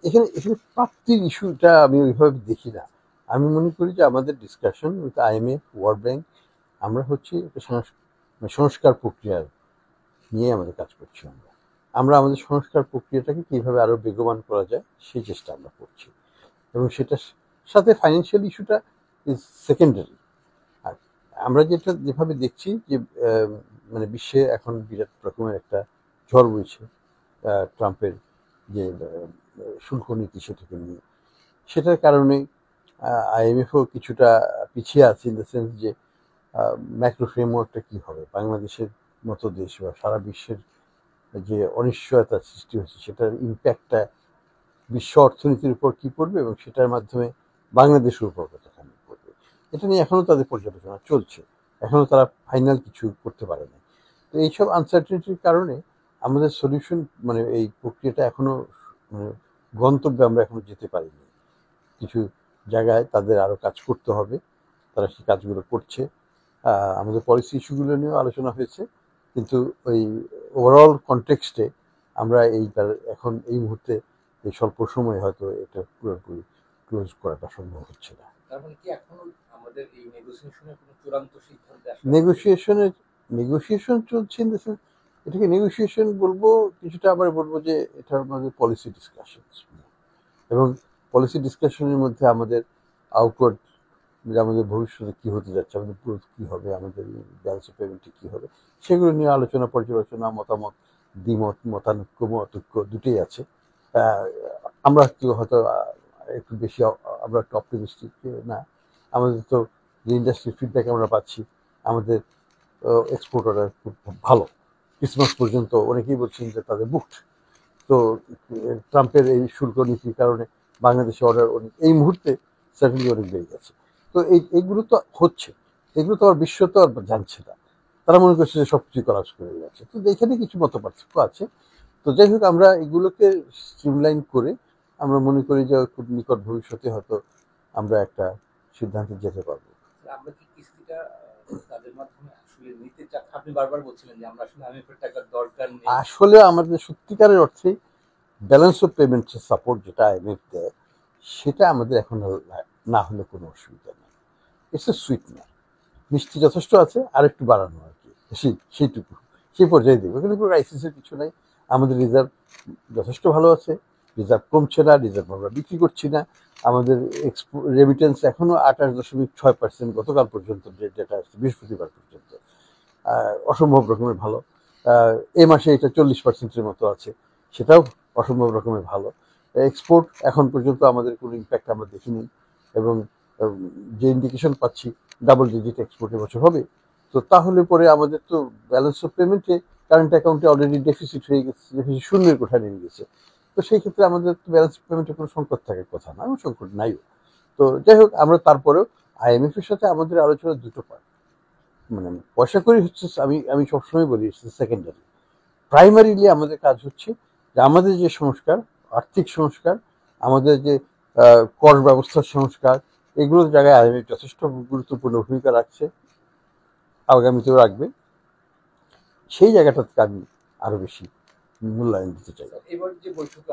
এখানে এখানে প্রাপ্তির ইস্যুটা আমি ওইভাবে দেখি না। আমি মনে করি যে আমাদের discussion with IMF, world bank, আমরা হচ্ছে একটা সংস্কার প্রক্রিয়া নিয়ে আমাদের কাজ করছি। আমরা আমাদের সংস্কার প্রক্রিয়াটাকে কিভাবে আরো বেগবান করা যায় সেই চেষ্টা আমরা করছি, এবং সেটার সাথে ফাইন্যান্সিয়াল ইস্যুটা ইজ সেকেন্ডারি। আর আমরা যেভাবে দেখছি যে মানে বিশ্বে এখন বিরাট রকমের একটা ঝড় বইছে ট্রাম্পের যে শুল্ক নীতি সেটাকে নিয়ে, সেটার কারণে IMFও কিছুটা পিছিয়ে আছে, ইন দ্য সেন্স যে ম্যাক্রো ফ্রেমওয়ার্কটা কী হবে, বাংলাদেশের মতো দেশ বা সারা বিশ্বের যে অনিশ্চয়তার সৃষ্টি হচ্ছে সেটার ইম্প্যাক্টটা বিশ্ব অর্থনীতির উপর কী পড়বে এবং সেটার মাধ্যমে বাংলাদেশের উপর কতখানি পড়বে, এটা নিয়ে এখনও তাদের পর্যালোচনা চলছে। এখনও তারা ফাইনাল কিছু করতে পারে না। তো এইসব আনসার্টেনিটির কারণে আমাদের সলিউশন মানে এই প্রক্রিয়াটা এখনও মানে গন্তব্যে আমরা এখনো যেতে পারিনি। কিছু জায়গায় তাদের আরও কাজ করতে হবে, তারা সেই কাজগুলো করছে। আমাদের পলিসি ইস্যুগুলো নিয়েও আলোচনা হয়েছে, কিন্তু ওই ওভারঅল কনটেক্সটে আমরা এইটার এখন এই মুহূর্তে এই স্বল্প সময়ে হয়তো এটা পুরোপুরি ক্লোজ করাটা সম্ভব হচ্ছে না। নেগোসিয়েশন চলছে, এটাকে নেগোসিয়েশন বলবো কিছুটা, আবার বলবো যে এটা আমাদের পলিসি ডিসকাশন, এবং পলিসি ডিসকাশনের মধ্যে আমাদের আউটওয়ার্ড যে আমাদের ভবিষ্যতে কী হতে যাচ্ছে, আমাদের গ্রোথ কী হবে, আমাদের ব্যালেন্স অফ পেমেন্টে কী হবে, সেগুলো নিয়ে আলোচনা পর্যালোচনা, মতামত, দ্বিমত, মতানৈক্য, মতৈক্য দুটোই আছে। আমরা হয়তো একটু বেশি, আমরা একটু অপটিমিস্টিক না। আমাদের তো যে ইন্ডাস্ট্রির ফিডব্যাক আমরা পাচ্ছি, আমাদের এক্সপোর্ট অর্ডার খুব ভালো। ক্রিসমাস পর্যন্ত অনেকেই বলছেন যে তাদের বুকড। তো ট্রাম্পের এই শুল্ক নীতির কারণে বাংলাদেশে অর্ডার এই মুহূর্তে সার্টেনলি অনেক বেড়ে গেছে। তো এইগুলো তো হচ্ছে, এগুলো তো আর বিশ্ব তো আর জানছে না, তারা মনে করছে যে সব কিছু কলাপস করে যাচ্ছে। তো এখানে কিছু মত পার্থক্য আছে। তো যাই হোক, আমরা এগুলোকে স্ট্রিমলাইন করে আমরা মনে করি যে খুব নিকট ভবিষ্যতে হয়তো আমরা একটা সিদ্ধান্তে যেতে পারবো। আসলে আমাদের সত্যিকারের অর্থে ব্যালেন্স অফ পেমেন্টের সাপোর্ট যেটা IMF দেয়, সেটা আমাদের এখন না হলে কোনো অসুবিধা নেই। ইটস এ সুইটনার, মিষ্টি যথেষ্ট আছে, আর একটু বাড়ানো আর কি, সেইটুকু সেই পর্যায়ে দেবো। এখানে কোনো ক্রাইসিসের কিছু নাই। আমাদের রিজার্ভ যথেষ্ট ভালো আছে, রিজার্ভ কমছে না, রিজার্ভ আমরা বিক্রি করছি না। আমাদের রেমিটেন্স এখনও 28.6%, গতকাল পর্যন্ত যে ডেটা আসছে বৃহস্পতিবার পর্যন্ত, অসম্ভব রকমের ভালো। এ মাসে এটা 40%-এর মতো আছে, সেটাও অসম্ভব রকমের ভালো। এক্সপোর্ট এখন পর্যন্ত আমাদের কোনো ইম্প্যাক্ট আমরা দেখিনি, এবং যে ইন্ডিকেশন পাচ্ছি ডাবল ডিজিট এক্সপোর্ট এবছর হবে। তো তাহলে পরে আমাদের তো ব্যালেন্স অফ পেমেন্টে কারেন্ট অ্যাকাউন্টে অলরেডি ডেফিসিট হয়ে গেছে, ডেফিসিট শূন্যের কোঠায় নেমে গেছে। তো সেই ক্ষেত্রে আমাদের তো ব্যালেন্স অফ পেমেন্টে কোনো সংকট থাকার কথা না, এবং সংকট নাইও। তো যাই হোক, আমরা তারপরেও IMF এর সাথে আমাদের আলোচনা দুটো পার্ট, মানে পয়সা করি হচ্ছে, আমি সবসময় বলি সেকেন্ডারি। প্রাইমারিলি আমাদের কাজ হচ্ছে যে আমাদের যে সংস্কার, আর্থিক সংস্কার, আমাদের যে কর ব্যবস্থার সংস্কার, এগুলোর জায়গায় IMF যথেষ্ট গুরুত্বপূর্ণ ভূমিকা রাখছে, আগামীতেও রাখবে। সেই জায়গাটাতে আমি আরো বেশি মূল্যায়ন দিতে চাই। এবার যে বৈঠকে